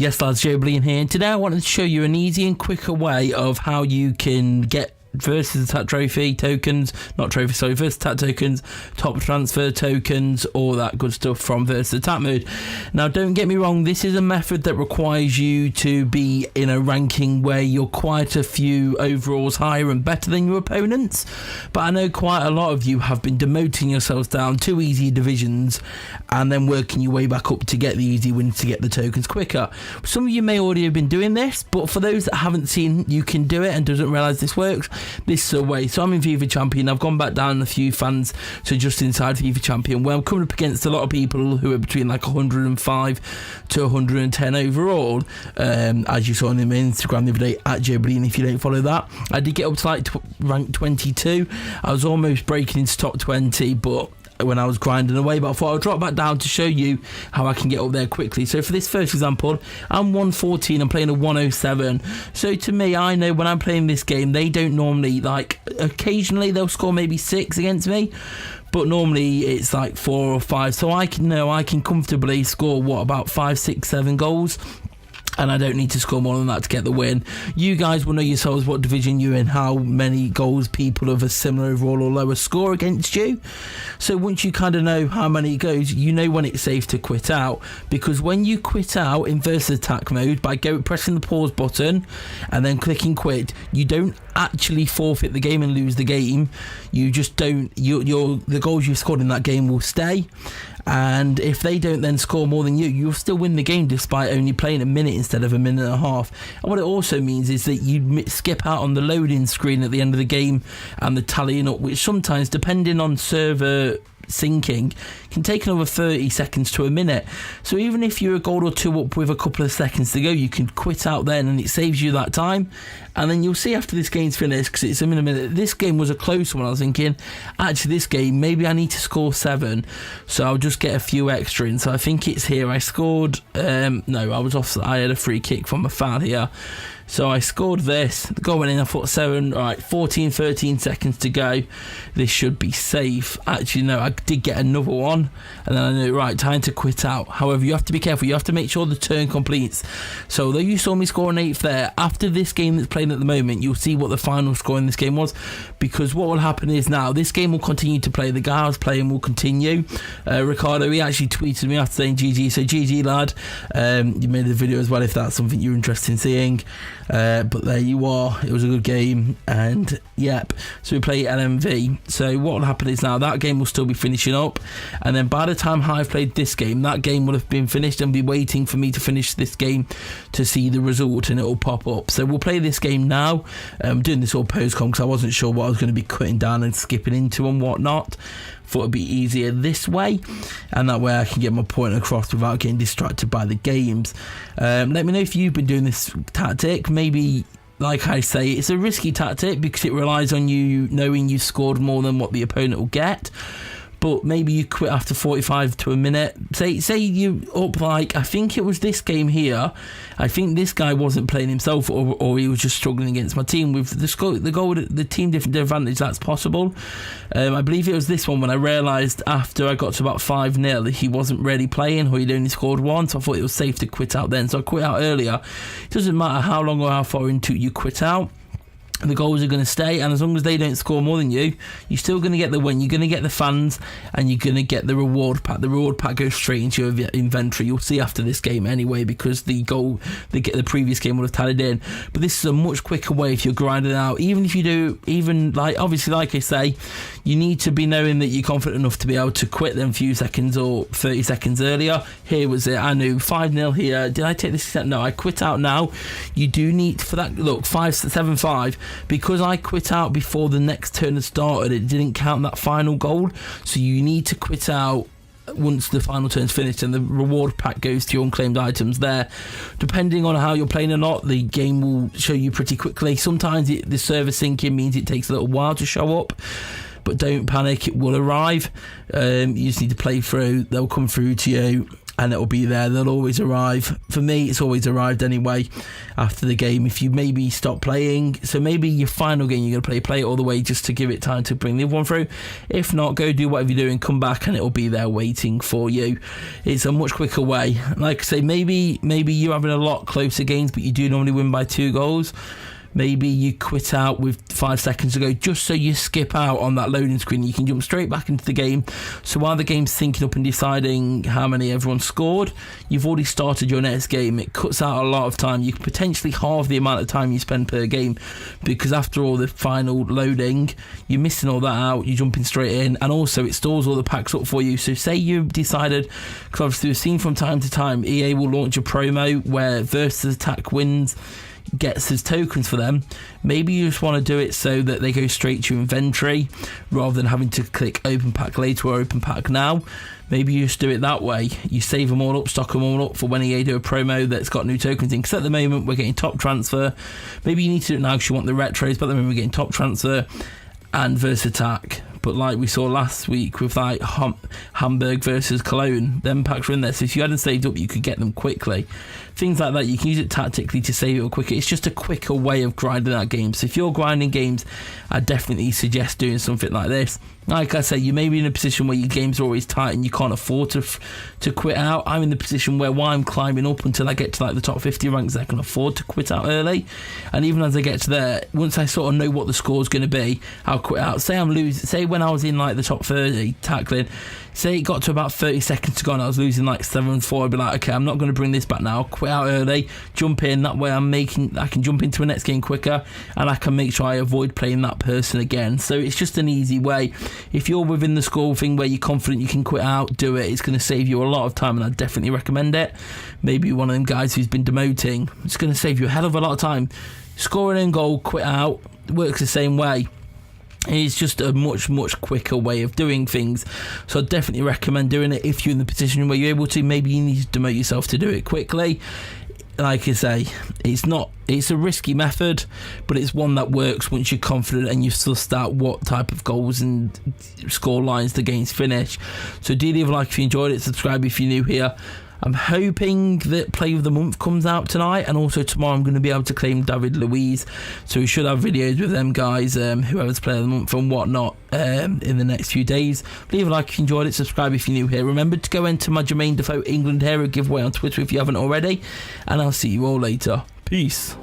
Yes lads, joebiline here, and today I wanted to show you an easy and quicker way of how you can get versus attack trophy tokens, versus attack tokens, top transfer tokens, all that good stuff from versus attack mode. Now don't get me wrong, this is a method that requires you to be in a ranking where you're quite a few overalls higher and better than your opponents, but I know quite a lot of you have been demoting yourselves down to easy divisions and then working your way back up to get the easy wins to get the tokens quicker. Some of you may already have been doing this, but for those that haven't seen you can do it and doesn't realise this works, this is a way. So I'm in FIFA Champion, I've gone back down a few fans to just inside FIFA Champion, where I'm coming up against a lot of people who are between like 105 to 110 overall, as you saw on my Instagram the other day, at joebiline if you don't follow that. I did get up to like rank 22, I was almost breaking into top 20, but when I was grinding away, but I thought I'll drop back down to show you how I can get up there quickly. So for this first example, I'm 114, I'm playing a 107. So to me, I know when I'm playing this game, they don't normally, like, occasionally they'll score maybe 6 against me, but normally it's like 4 or 5. So I can comfortably score, what, about 5, 6, 7 goals. And I don't need to score more than that to get the win. You guys will know yourselves what division you're in, how many goals people of a similar overall or lower score against you. So once you kind of know how many it goes, you know when it's safe to quit out. Because when you quit out in versus attack mode by pressing the pause button and then clicking quit, you don't actually forfeit the game and lose the game. You just don't. The goals you scored in that game will stay. And if they don't then score more than you, you'll still win the game despite only playing a minute instead of a minute and a half. And what it also means is that you skip out on the loading screen at the end of the game and the tallying up, which sometimes, depending on server syncing, can take another 30 seconds to a minute. So even if you're a goal or two up with a couple of seconds to go, you can quit out then and it saves you that time. And then you'll see after this game's finished, because it's a minute, this game was a close one. I was thinking, actually this game, maybe I need to score 7, so I'll just get a few extra in. So I think it's here. I scored, no, I was off, I had a free kick from a foul here. So I scored this, the goal went in, I thought 7, alright, 14, 13 seconds to go, this should be safe. Actually no, I did get another one, and then I knew, right, time to quit out. However, you have to be careful, you have to make sure the turn completes. So though you saw me score an 8th there, after this game that's playing at the moment, you'll see what the final score in this game was, because what will happen is now, this game will continue to play, the guy I was playing will continue. Ricardo, he actually tweeted me after saying GG, so GG lad, you made the video as well if that's something you're interested in seeing. But there you are, it was a good game, and yep, so we play LMV. So what will happen is now that game will still be finishing up, and then by the time I've played this game, that game will have been finished and be waiting for me to finish this game to see the result, and it will pop up. So we'll play this game now. I'm doing this all post-com because I wasn't sure what I was going to be cutting down and skipping into and whatnot. Thought it'd be easier this way, and that way I can get my point across without getting distracted by the games. Let me know if you've been doing this tactic. Maybe, like I say, it's a risky tactic because it relies on you knowing you've scored more than what the opponent will get. But maybe you quit after 45 to a minute. Say you up, like, I think it was this game here. I think this guy wasn't playing himself, or he was just struggling against my team with the team different advantage. That's possible. I believe it was this one when I realised after I got to about 5-0 that he wasn't really playing, or he'd only scored 1, so I thought it was safe to quit out then. So I quit out earlier. It doesn't matter how long or how far into you quit out, the goals are going to stay, and as long as they don't score more than you, you're still going to get the win. You're going to get the fans, and you're going to get the reward pack. The reward pack goes straight into your inventory. You'll see after this game anyway, because the previous game would have tallied in. But this is a much quicker way if you're grinding out. Even if you do, obviously, like I say, you need to be knowing that you're confident enough to be able to quit them few seconds or 30 seconds earlier. Here was it. I knew 5-0 here. Did I take this step? No, I quit out now. You do need, for that, look, 5-7-5. Because I quit out before the next turn had started, it didn't count that final goal. So you need to quit out once the final turn's finished, and the reward pack goes to your unclaimed items there. Depending on how you're playing or not, the game will show you pretty quickly. Sometimes the server syncing means it takes a little while to show up, but don't panic, it will arrive. You just need to play through, they'll come through to you, and it'll be there. They'll always arrive. For me, it's always arrived anyway after the game. If you maybe stop playing, so maybe your final game you're going to play it all the way just to give it time to bring the other one through. If not, go do whatever you're doing, come back, and it'll be there waiting for you. It's a much quicker way. Like I say, maybe you're having a lot closer games, but you do normally win by 2 goals. Maybe you quit out with 5 seconds to go, just so you skip out on that loading screen. You can jump straight back into the game. So while the game's thinking up and deciding how many everyone scored, you've already started your next game. It cuts out a lot of time. You can potentially halve the amount of time you spend per game, because after all the final loading, you're missing all that out. You're jumping straight in, and also it stores all the packs up for you. So say you decided, because obviously we've seen from time to time, EA will launch a promo where versus attack wins gets his tokens for them. Maybe you just want to do it so that they go straight to your inventory rather than having to click open pack later or open pack now. Maybe you just do it that way. You save them all up, stock them all up for when EA do a promo that's got new tokens in, because at the moment we're getting top transfer. Maybe you need to do it now because you want the retros, but at the moment we're getting top transfer and versus attack. But like we saw last week with like Hamburg versus Cologne, them packs were in there. So if you hadn't saved up, you could get them quickly. Things like that, you can use it tactically to save it up quicker. It's just a quicker way of grinding out games. So if you're grinding games, I definitely suggest doing something like this. Like I say, you may be in a position where your games are always tight and you can't afford to quit out. I'm in the position where while I'm climbing up until I get to like the top 50 ranks, I can afford to quit out early. And even as I get to there, once I sort of know what the score's going to be, I'll quit out. Say I'm losing. Say when I was in like the top 30 tackling, say it got to about 30 seconds to go and I was losing like 7-4, I'd be like, okay, I'm not going to bring this back now. I'll quit out early, jump in. That way I can jump into the next game quicker, and I can make sure I avoid playing that person again. So it's just an easy way. If you're within the score thing where you're confident you can quit out, do it. It's going to save you a lot of time, and I definitely recommend it. Maybe one of them guys who's been demoting, it's going to save you a hell of a lot of time. Scoring an goal, quit out, works the same way. It's just a much quicker way of doing things, so I definitely recommend doing it if you're in the position where you're able to. Maybe you need to demote yourself to do it quickly. Like I say, it's a risky method, but it's one that works once you're confident and you've sussed out what type of goals and score lines the game's finish. So do leave a like if you enjoyed it, subscribe if you're new here. I'm hoping that Play of the Month comes out tonight, and also tomorrow I'm going to be able to claim David Luiz, so we should have videos with them guys, whoever's Player of the Month and whatnot, in the next few days. Leave a like if you enjoyed it, subscribe if you're new here. Remember to go enter my Jermaine Defoe England Hero giveaway on Twitter if you haven't already, and I'll see you all later. Peace.